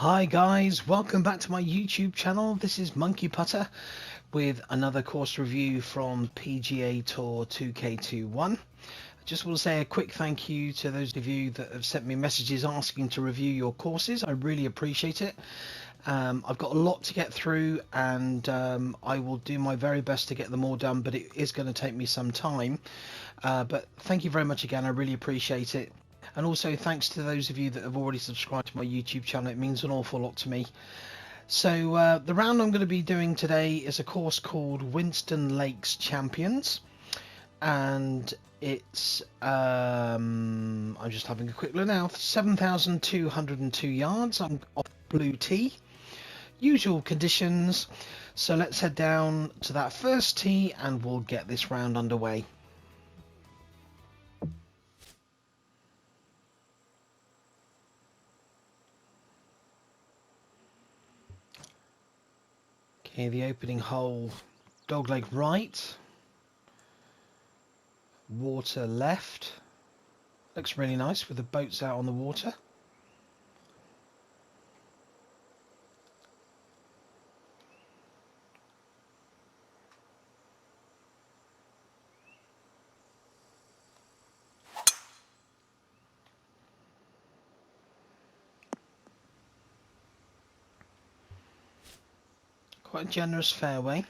Hi guys, welcome back to my YouTube channel. This is Monkey Putter with another course review from PGA Tour 2K21. I just want to say a quick thank you to those of you that have sent me messages asking to review your courses. I really appreciate it. I've got a lot to get through and I will do my very best to get them all done, but it is going to take me some time. But thank you very much again, I really appreciate it. And also thanks to those of you that have already subscribed to my YouTube channel. It means an awful lot to me. So the round I'm going to be doing today is a course called Winston Lakes Champions, and it's I'm just having a quick look now, 7,202 yards. I'm off blue tee, usual conditions. So let's head down to that first tee and we'll get this round underway. Okay, the opening hole, dogleg right, water left. Looks really nice with the boats out on the water. Quite a generous fairway.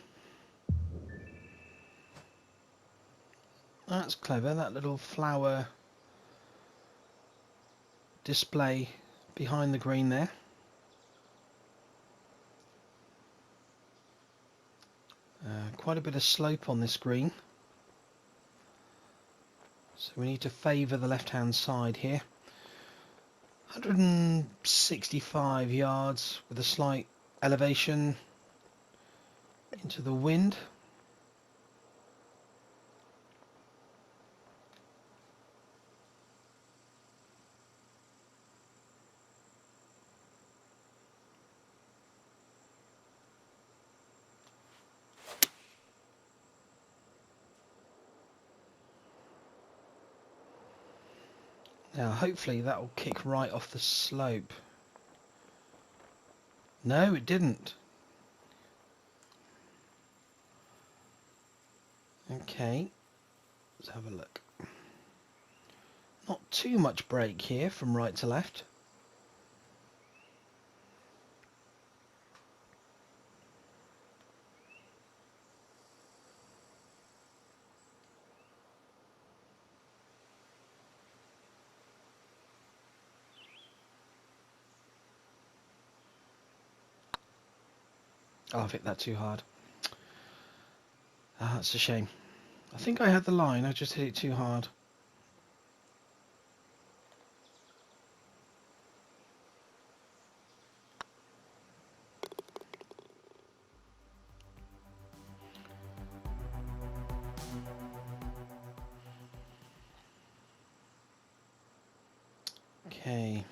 That's clever, that little flower display behind the green there. Quite a bit of slope on this green, so we need to favour the left hand side here. 165 yards with a slight elevation into the wind. Now hopefully that will kick right off the slope. No, it didn't. Okay, let's have a look. Not too much break here from right to left. Oh, I've hit that too hard. Ah, that's a shame. I think I had the line, I just hit it too hard. Okay.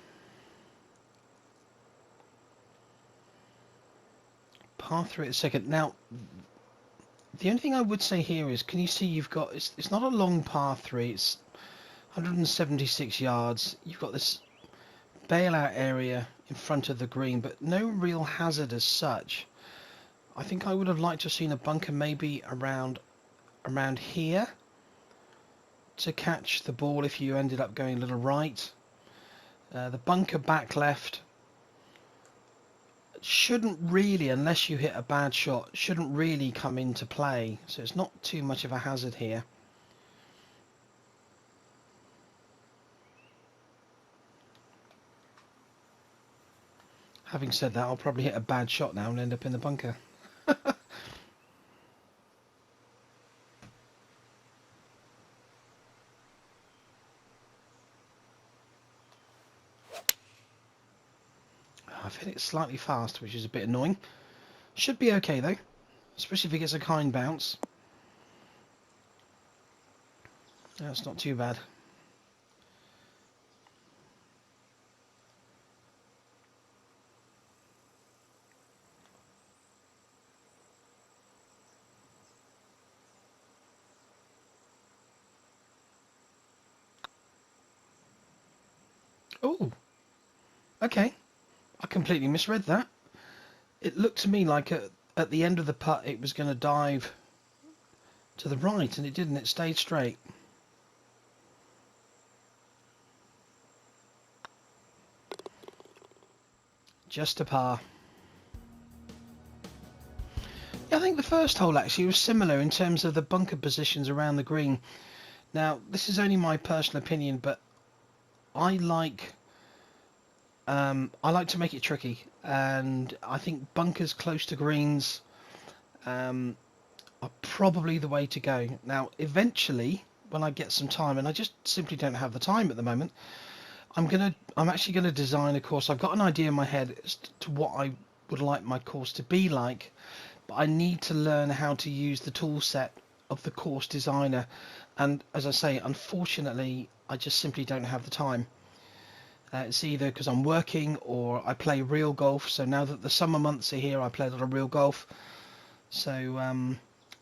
Par 3 at second. Now, the only thing I would say here is, can you see you've got, it's not a long par 3, it's 176 yards. You've got this bailout area in front of the green, but no real hazard as such. I think I would have liked to have seen a bunker maybe around here to catch the ball if you ended up going a little right. The bunker back left shouldn't really, unless you hit a bad shot, shouldn't really come into play, so it's not too much of a hazard here. Having said that, I'll probably hit a bad shot now and end up in the bunker. I've hit it slightly fast, which is a bit annoying. Should be okay though, especially if it gets a kind bounce. That's not too bad. Oh, okay. I completely misread that. It looked to me like at the end of the putt it was going to dive to the right, and it didn't. It stayed straight. Just a par. Yeah, I think the first hole actually was similar in terms of the bunker positions around the green. Now, this is only my personal opinion, but I like to make it tricky, and I think bunkers close to greens are probably the way to go. Now, eventually, when I get some time, and I just simply don't have the time at the moment, I'm actually gonna design a course. I've got an idea in my head as to what I would like my course to be like, but I need to learn how to use the tool set of the course designer. And as I say, unfortunately, I just simply don't have the time. It's either because I'm working or I play real golf. So now that the summer months are here, I play a lot of real golf. So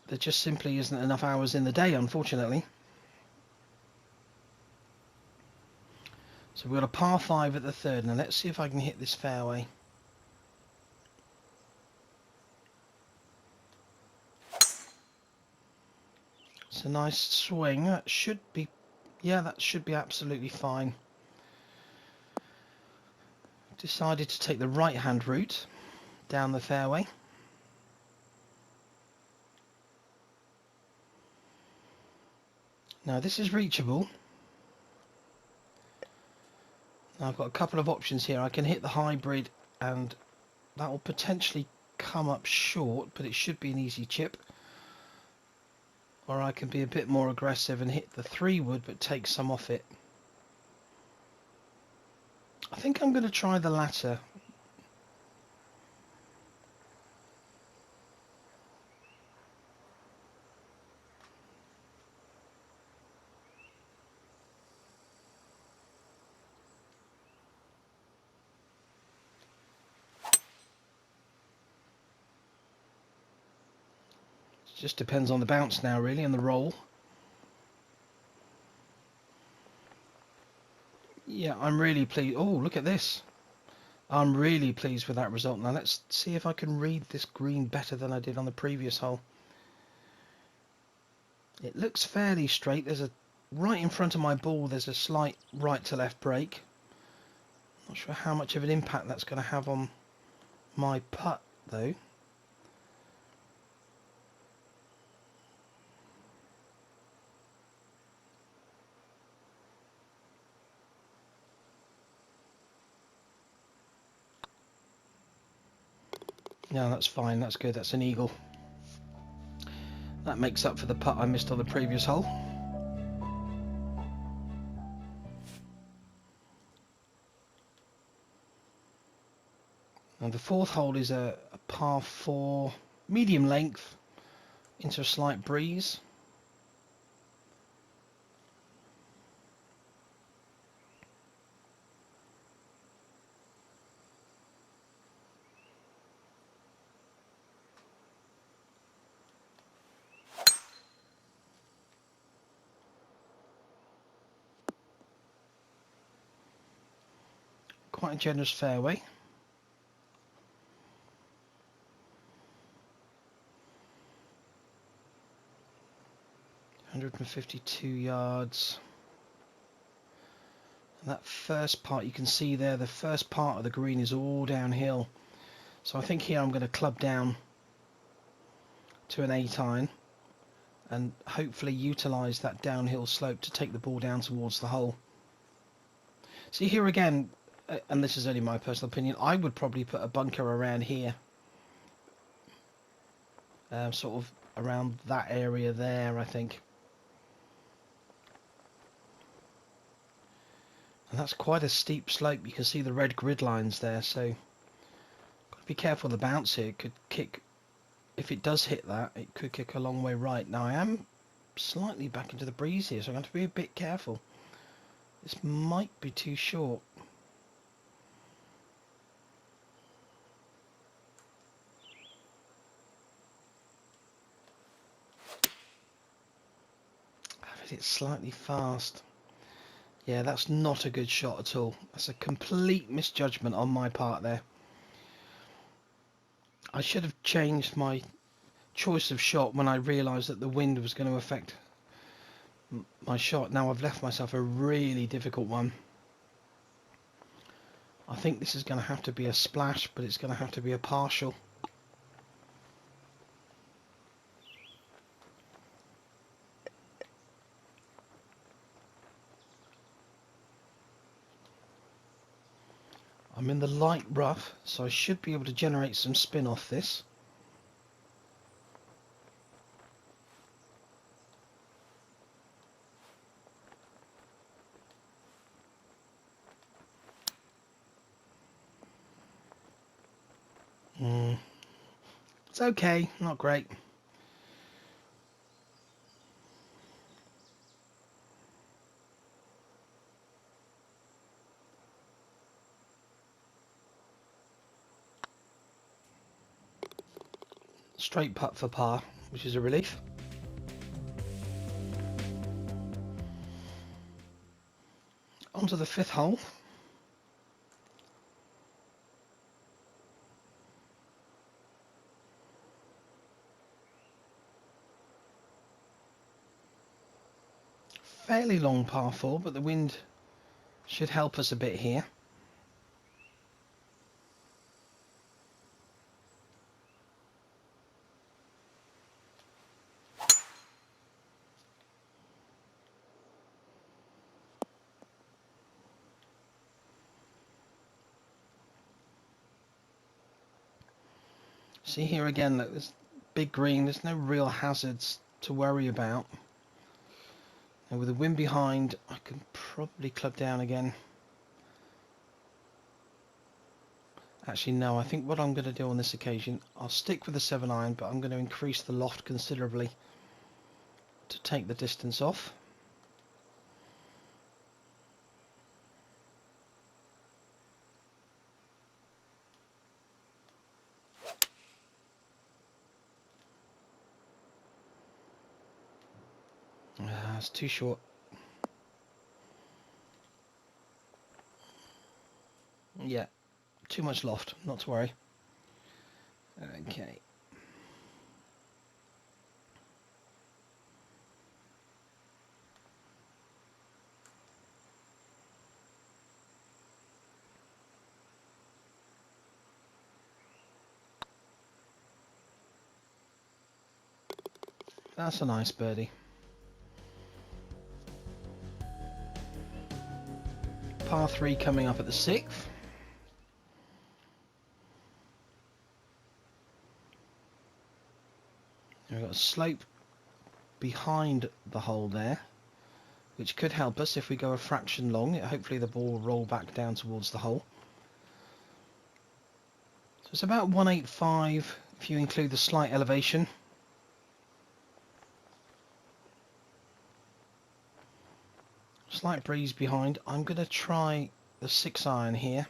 there just simply isn't enough hours in the day, unfortunately. So we've got a par 5 at the third. Now let's see if I can hit this fairway. It's a nice swing. That should be, yeah, that should be absolutely fine. Decided to take the right-hand route down the fairway. Now this is reachable. Now I've got a couple of options here. I can hit the hybrid and that will potentially come up short, but it should be an easy chip. Or I can be a bit more aggressive and hit the 3-wood but take some off it. I think I'm going to try the latter. Just depends on the bounce now, really, and the roll. Yeah, I'm really pleased. Oh, look at this. I'm really pleased with that result. Now let's see if I can read this green better than I did on the previous hole. It looks fairly straight. There's a right in front of my ball. There's a slight right to left break. Not sure how much of an impact that's going to have on my putt, though. No, that's fine. That's good. That's an eagle. That makes up for the putt I missed on the previous hole. And the fourth hole is a par 4, medium length, into a slight breeze. Quite a generous fairway. $152 yards. And that first part, you can see there, the first part of the green is all downhill. So I think here I'm going to club down to an 8 iron and hopefully utilise that downhill slope to take the ball down towards the hole. See here again, and this is only my personal opinion, I would probably put a bunker around here. Sort of around that area there, I think. And that's quite a steep slope. You can see the red grid lines there, so got to be careful of the bounce here. It could kick, if it does hit that, it could kick a long way right. Now I am slightly back into the breeze here, so I'm going to be a bit careful. This might be too short. I've hit it slightly fast. Yeah, that's not a good shot at all. That's a complete misjudgment on my part there. I should have changed my choice of shot when I realised that the wind was going to affect my shot. Now I've left myself a really difficult one. I think this is going to have to be a splash, but it's going to have to be a partial. I'm in the light rough, so I should be able to generate some spin off this. It's okay, not great. Straight putt for par, which is a relief. Onto the 5th hole. Fairly long par 4, but the wind should help us a bit here. See here again, look, this big green, there's no real hazards to worry about. And with the wind behind, I can probably club down again. Actually, no, I think what I'm going to do on this occasion, I'll stick with the 7-iron, but I'm going to increase the loft considerably to take the distance off. It's too short. Yeah, too much loft, not to worry. Okay. That's a nice birdie. Par 3 coming up at the 6th. We've got a slope behind the hole there, which could help us if we go a fraction long. Hopefully the ball will roll back down towards the hole. So it's about 185 if you include the slight elevation. Slight breeze behind. I'm going to try the 6-iron here.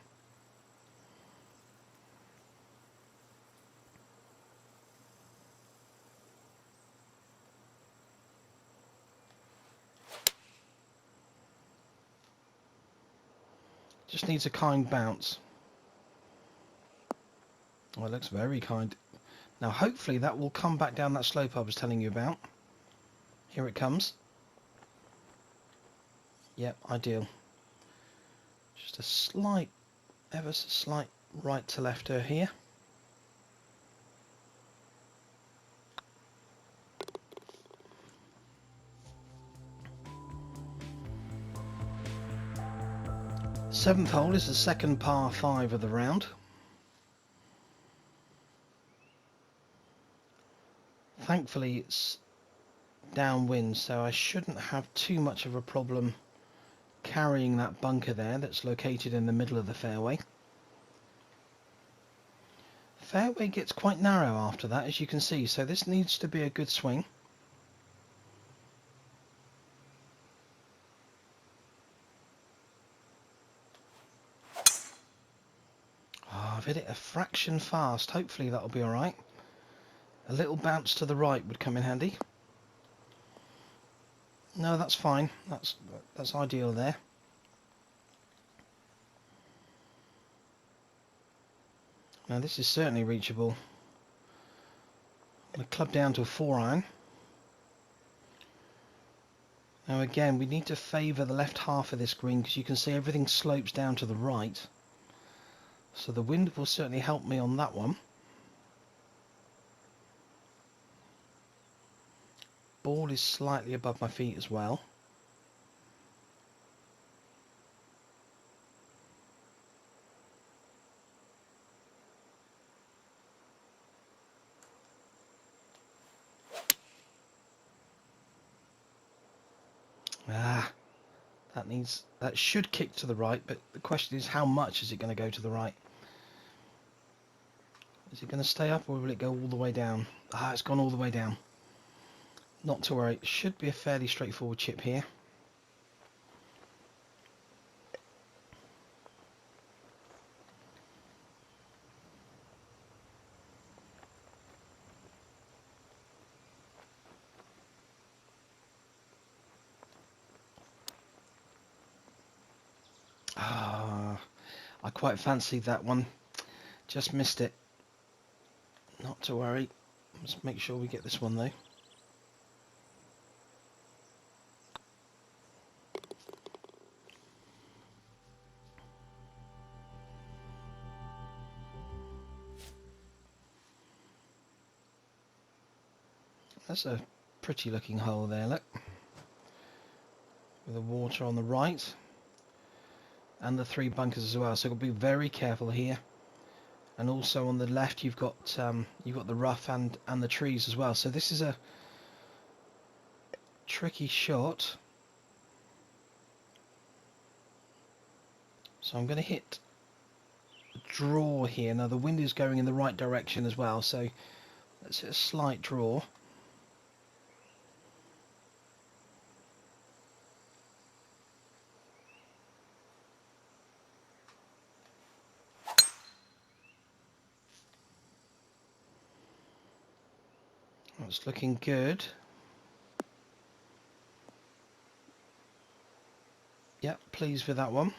Just needs a kind bounce. Oh, it looks very kind. Now hopefully that will come back down that slope I was telling you about. Here it comes. Yep, ideal. Just a slight, ever so slight right to lefter here. Seventh hole is the second par 5 of the round. Thankfully it's downwind, so I shouldn't have too much of a problem carrying that bunker there that's located in the middle of the fairway. Fairway gets quite narrow after that, as you can see, so this needs to be a good swing. Oh, I've hit it a fraction fast. Hopefully that'll be alright. A little bounce to the right would come in handy. No, that's fine. That's ideal there. Now this is certainly reachable. I'm going to club down to a 4-iron. Now again, we need to favour the left half of this green because you can see everything slopes down to the right. So the wind will certainly help me on that one. Ball is slightly above my feet as well. That should kick to the right, but the question is how much is it going to go to the right? Is it going to stay up or will it go all the way down? It's gone all the way down. Not to worry, it should be a fairly straightforward chip here. I quite fancied that one. Just missed it. Not to worry. Let's make sure we get this one though. That's a pretty looking hole there, look. With the water on the right. And the 3 bunkers as well, so you've got to be very careful here. And also on the left you've got the rough and the trees as well. So this is a tricky shot. So I'm going to hit a draw here. Now the wind is going in the right direction as well, so let's hit a slight draw. That's looking good. Yep, pleased with that one.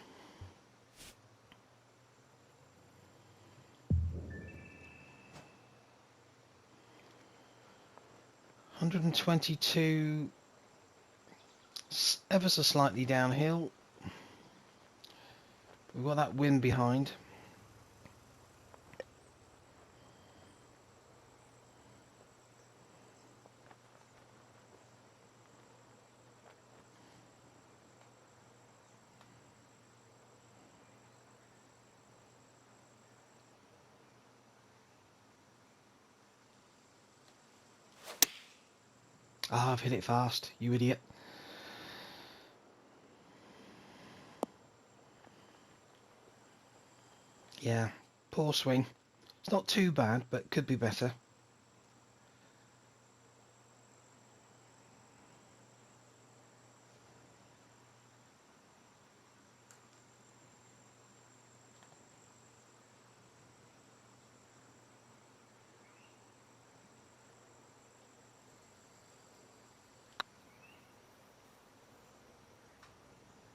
$122, ever so slightly downhill. We've got that wind behind. I've hit it fast, you idiot. Yeah, poor swing. It's not too bad, but could be better.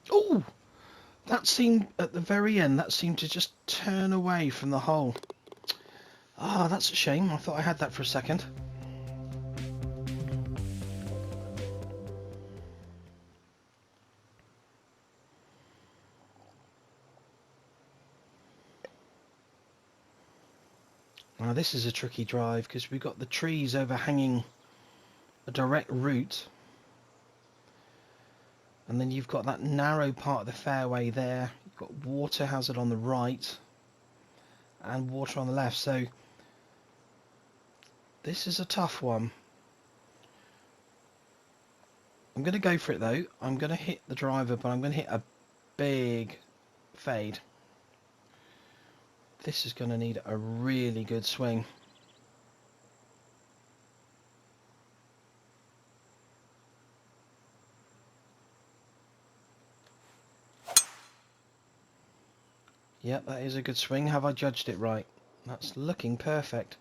Oh! That seemed, at the very end, that seemed to just turn away from the hole. That's a shame. I thought I had that for a second. Now this is a tricky drive because we've got the trees overhanging a direct route. And then you've got that narrow part of the fairway there. You've got water hazard on the right and water on the left. So this is a tough one. I'm going to go for it though. I'm going to hit the driver, but I'm going to hit a big fade. This is going to need a really good swing. Yep, that is a good swing. Have I judged it right? That's looking perfect.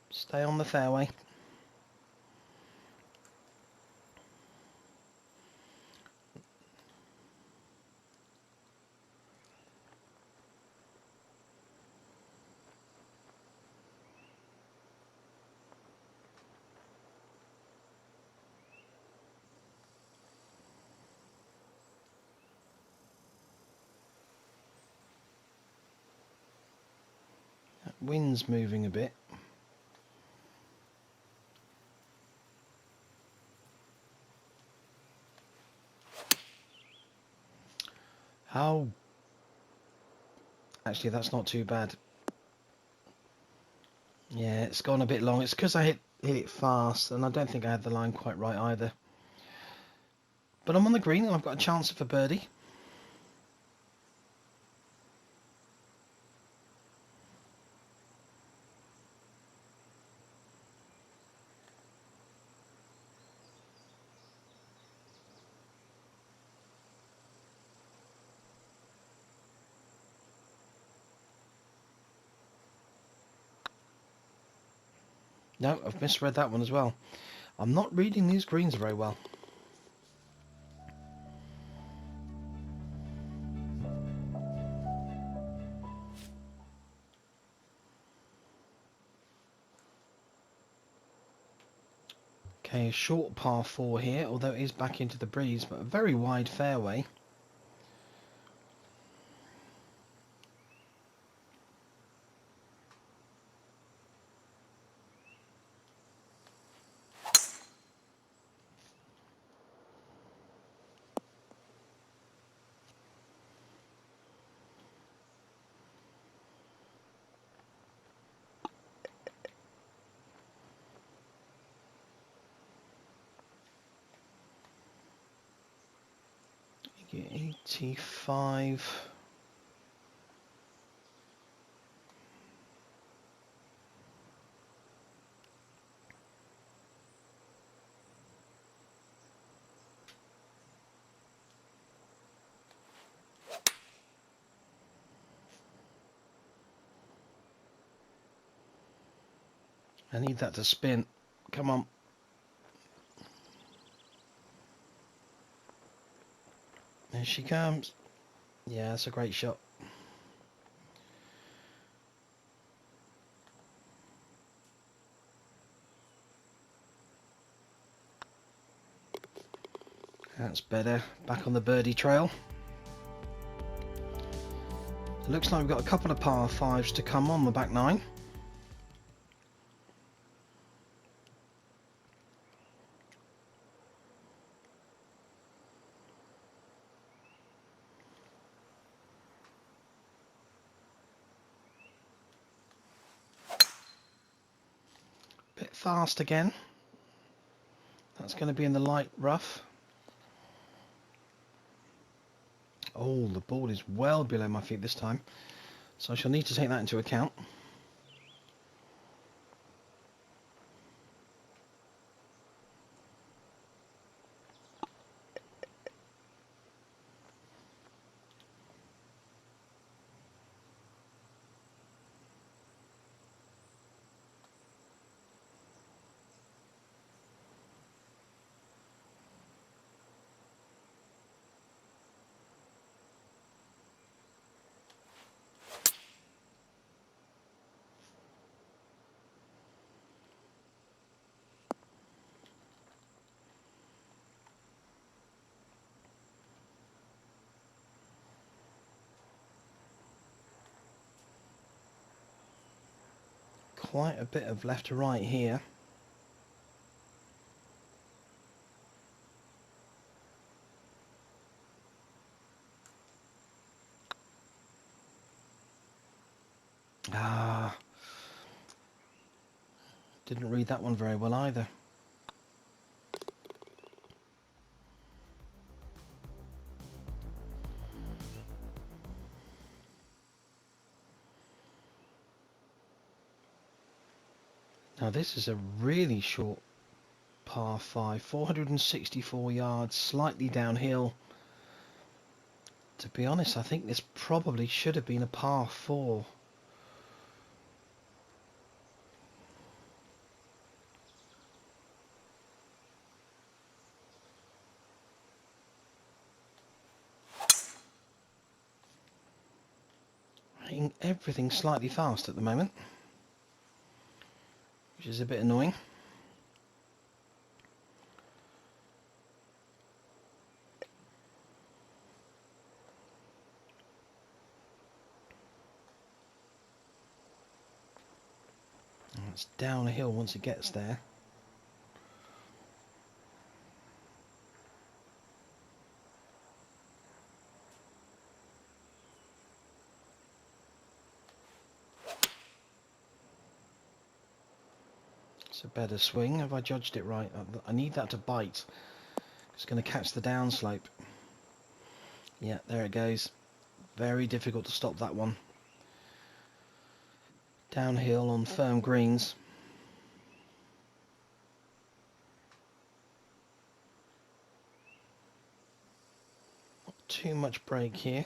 Stay on the fairway. Wind's moving a bit. How? Actually, that's not too bad. Yeah, it's gone a bit long. It's because I hit it fast, and I don't think I had the line quite right either. But I'm on the green, and I've got a chance for birdie. No, I've misread that one as well. I'm not reading these greens very well. Okay, a short par 4 here, although it is back into the breeze, but a very wide fairway. You get 85. I need that to spin. Come on. There she comes. Yeah, that's a great shot. That's better. Back on the birdie trail. Looks like we've got a couple of par 5s to come on the back 9. Bit fast again. That's going to be in the light rough. Oh, the ball is well below my feet this time, so I shall need to take that into account. Quite a bit of left to right here. Ah, didn't read that one very well either. Now this is a really short par 5, 464 yards, slightly downhill. To be honest, I think this probably should have been a par 4. Hitting everything slightly fast at the moment, which is a bit annoying. It's downhill once it gets there. It's a better swing. Have I judged it right? I need that to bite. It's going to catch the downslope. Yeah, there it goes. Very difficult to stop that one. Downhill on firm greens. Not too much break here.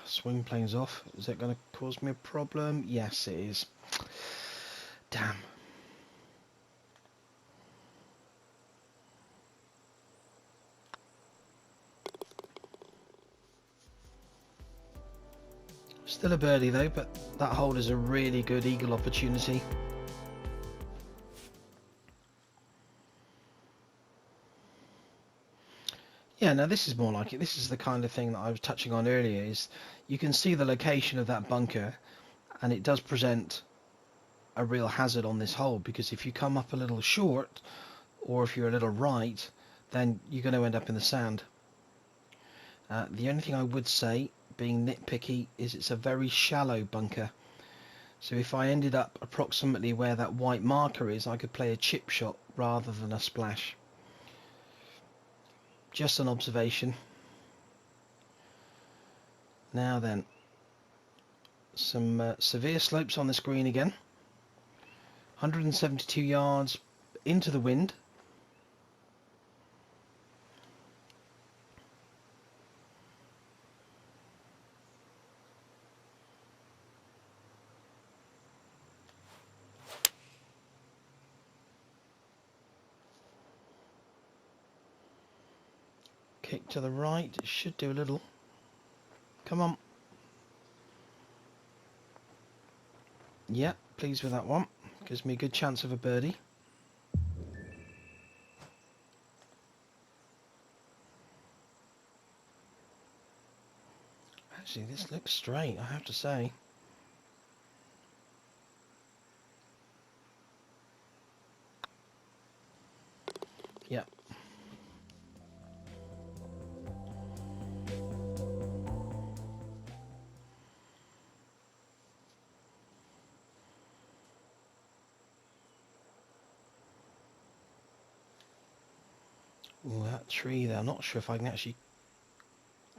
Swing plane's off. Is that going to cause me a problem? Yes, it is. Damn. Still a birdie though, but that hole is a really good eagle opportunity. Yeah, now this is more like it. This is the kind of thing that I was touching on earlier, is you can see the location of that bunker, and it does present a real hazard on this hole, because if you come up a little short, or if you're a little right, then you're going to end up in the sand. The only thing I would say, being nitpicky, is it's a very shallow bunker. So if I ended up approximately where that white marker is, I could play a chip shot rather than a splash. Just an observation. Now then, some severe slopes on this green again. 172 yards into the wind. Kick to the right, it should do a little. Come on. Yeah, pleased with that one. Gives me a good chance of a birdie. Actually, this looks straight, I have to say. Yeah. Ooh, that tree there, I'm not sure if I can actually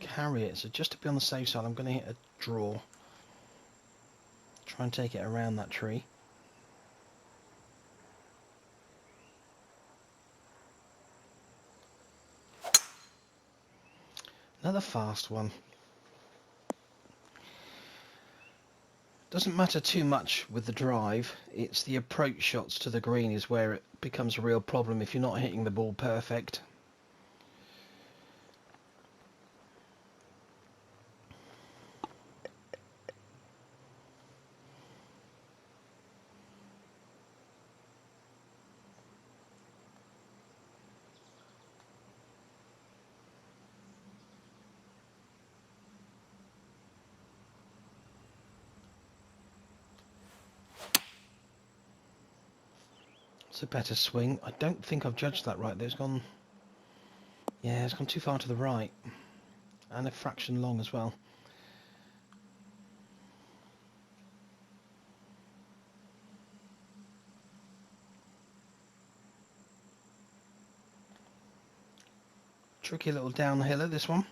carry it, so just to be on the safe side I'm going to hit a draw. Try and take it around that tree. Another fast one. Doesn't matter too much with the drive, it's the approach shots to the green is where it becomes a real problem if you're not hitting the ball perfect. It's a better swing. I don't think I've judged that right. It's gone... Yeah, it's gone too far to the right. And a fraction long as well. Tricky little downhiller, this one.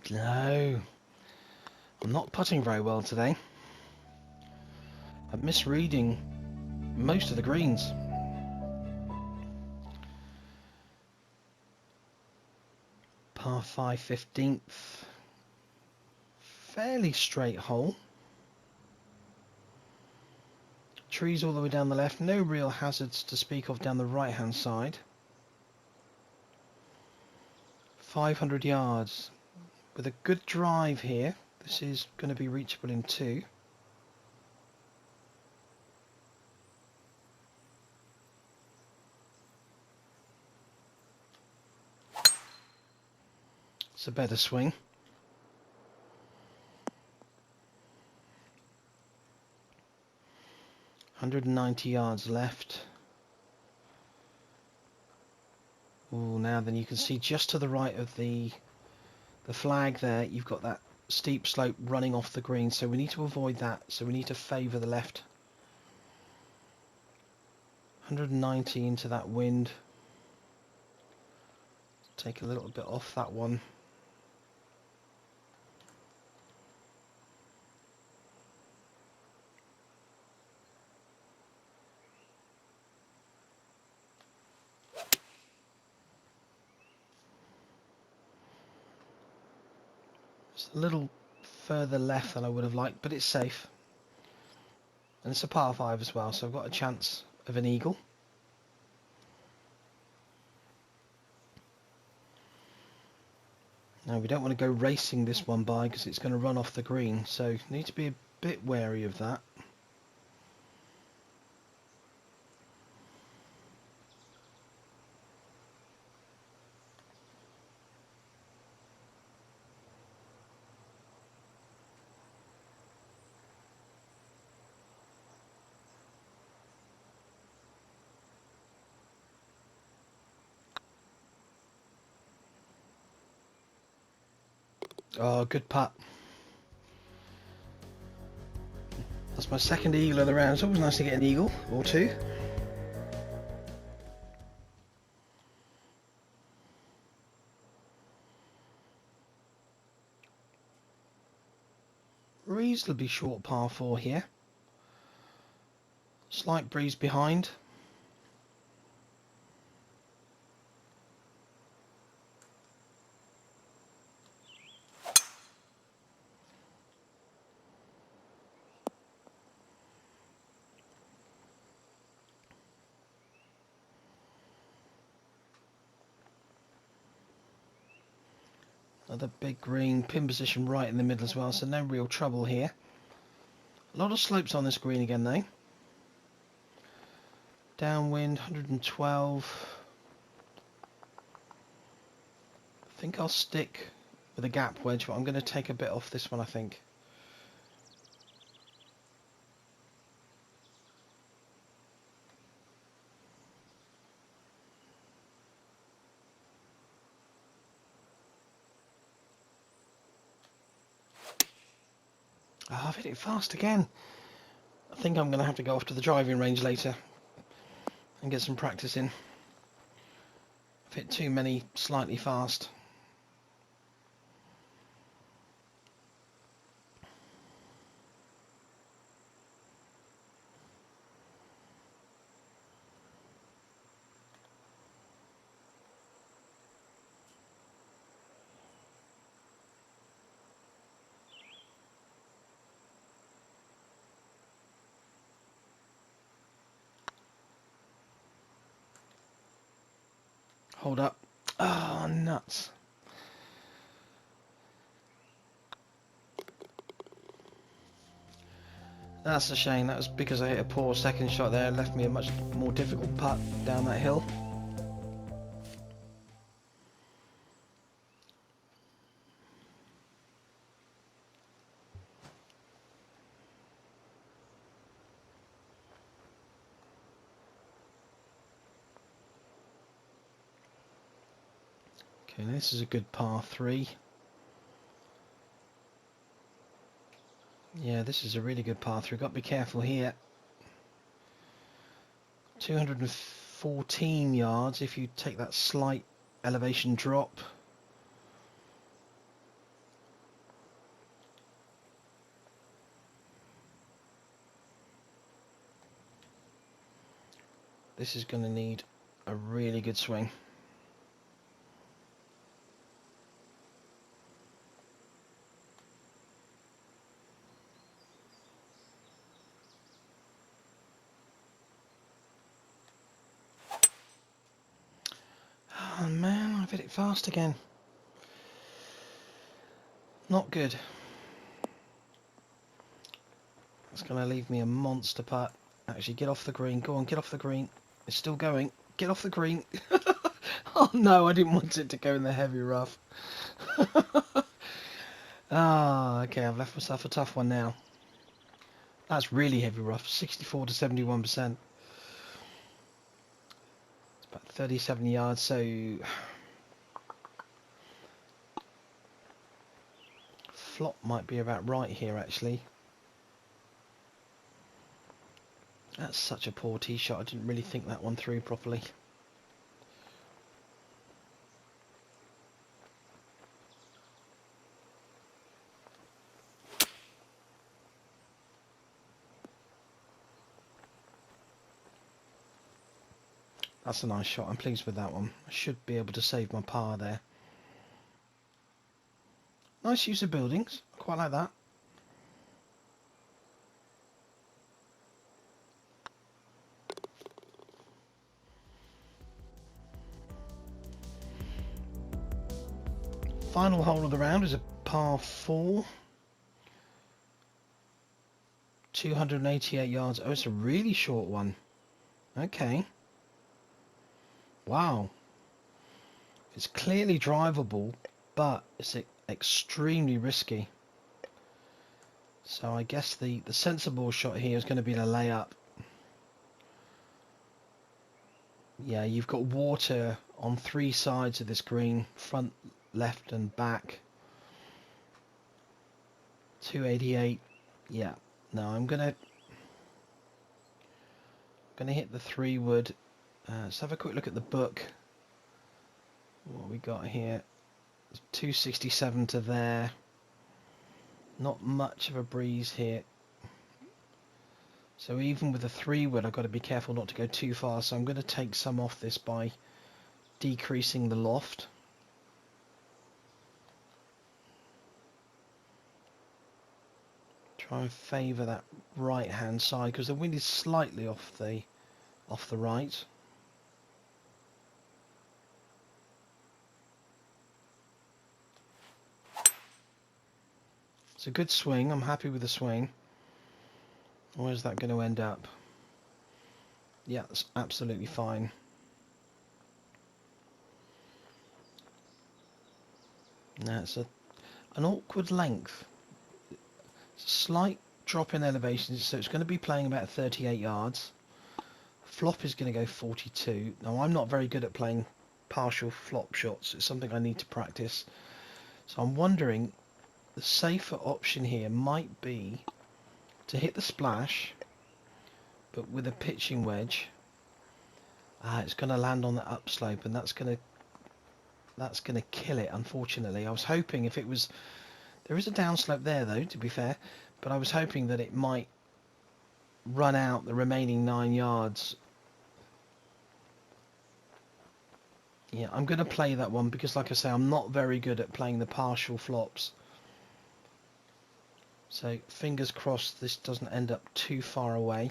No, I'm not putting very well today. I'm misreading most of the greens. par 5 15th. Fairly straight hole. Trees all the way down the left, no real hazards to speak of down the right hand side. 500 yards. With a good drive here, this is going to be reachable in 2. It's a better swing. .190 yards left. Oh, now then you can see just to the right of the flag there, you've got that steep slope running off the green, so we need to avoid that, so we need to favour the left. 190 into that wind. Take a little bit off that one. It's a little further left than I would have liked, but it's safe. And it's a par 5 as well, so I've got a chance of an eagle. Now we don't want to go racing this one by because it's going to run off the green, so need to be a bit wary of that. Oh, good putt. That's my second eagle of the round. It's always nice to get an eagle or 2. Reasonably short par 4 here. Slight breeze behind. Another big green, pin position right in the middle as well, so no real trouble here. A lot of slopes on this green again though. Downwind, 112. I think I'll stick with a gap wedge, but I'm going to take a bit off this one, I think. Oh, I've hit it fast again. I think I'm going to have to go off to the driving range later and get some practice in. I've hit too many slightly fast. Hold up. Oh, nuts. That's a shame. That was because I hit a poor second shot there. It left me a much more difficult putt down that hill. Okay, this is a good par 3. Yeah, this is a really good par 3. Got to be careful here. 214 yards if you take that slight elevation drop. This is going to need a really good swing. hit it fast again. Not good. It's going to leave me a monster putt. Actually, get off the green. Go on, get off the green. It's still going. Get off the green. Oh no, I didn't want it to go in the heavy rough. Ah, okay, I've left myself a tough one now. That's really heavy rough, 64 to 71%. It's about 37 yards, so flop might be about right here actually. That's such a poor tee shot, I didn't really think that one through properly. That's a nice shot, I'm pleased with that one. I should be able to save my par there. Nice use of buildings, I quite like that. Final hole of the round is a par 4. 288 yards. Oh, it's a really short one. Okay. Wow. It's clearly drivable, but it's extremely risky. So I guess the sensible shot here is going to be the layup. Yeah, you've got water on 3 sides of this green, front, left and back. 288. Yeah. No, I'm gonna hit the 3-wood. Let's have a quick look at the book. What we got here? 267 to there. Not much of a breeze here. So even with the 3-wood, I've got to be careful not to go too far. So I'm going to take some off this by decreasing the loft. Try and favour that right hand side because the wind is slightly off the right. It's a good swing, I'm happy with the swing. Where's that going to end up? Yeah, that's absolutely fine. Now it's an awkward length. It's a slight drop in elevation, so it's going to be playing about 38 yards. Flop is going to go 42. Now I'm not very good at playing partial flop shots. It's something I need to practice. So I'm wondering, the safer option here might be to hit the splash, but with a pitching wedge. It's going to land on the upslope, and that's going to kill it. Unfortunately, I was hoping if it was. There is a downslope there though, to be fair, but I was hoping that it might run out the remaining 9 yards. Yeah, I'm going to play that one because, like I say, I'm not very good at playing the partial flops. So fingers crossed this doesn't end up too far away.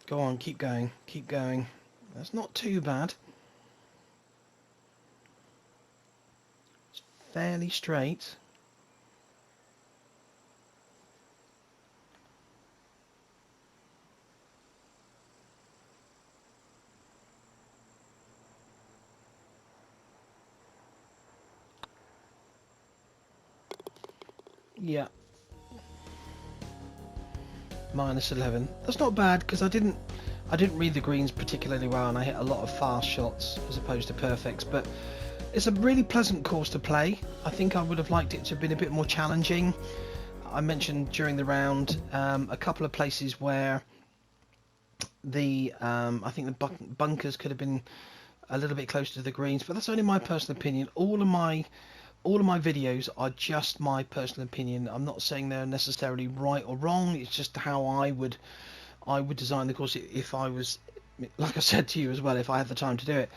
Go on, keep going, keep going. That's not too bad. It's fairly straight. Yeah. -11. That's not bad because I didn't read the greens particularly well, and I hit a lot of fast shots as opposed to perfects. But it's a really pleasant course to play. I think I would have liked it to have been a bit more challenging. I mentioned during the round a couple of places where I think the bunkers could have been a little bit closer to the greens, but that's only my personal opinion. All of my videos are just my personal opinion. I'm not saying they're necessarily right or wrong. It's just how I would design the course if I was, like I said to you as well, if I had the time to do it.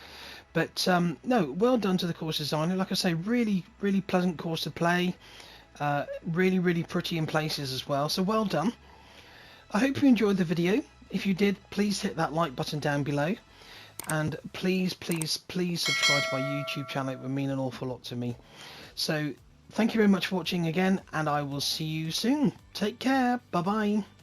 But no, well done to the course designer. Like I say, really pleasant course to play. Really pretty in places as well, so well done. I hope you enjoyed the video. If you did, please hit that like button down below, and please subscribe to my YouTube channel. It would mean an awful lot to me. So thank you very much for watching again, and I will see you soon. Take care. Bye bye.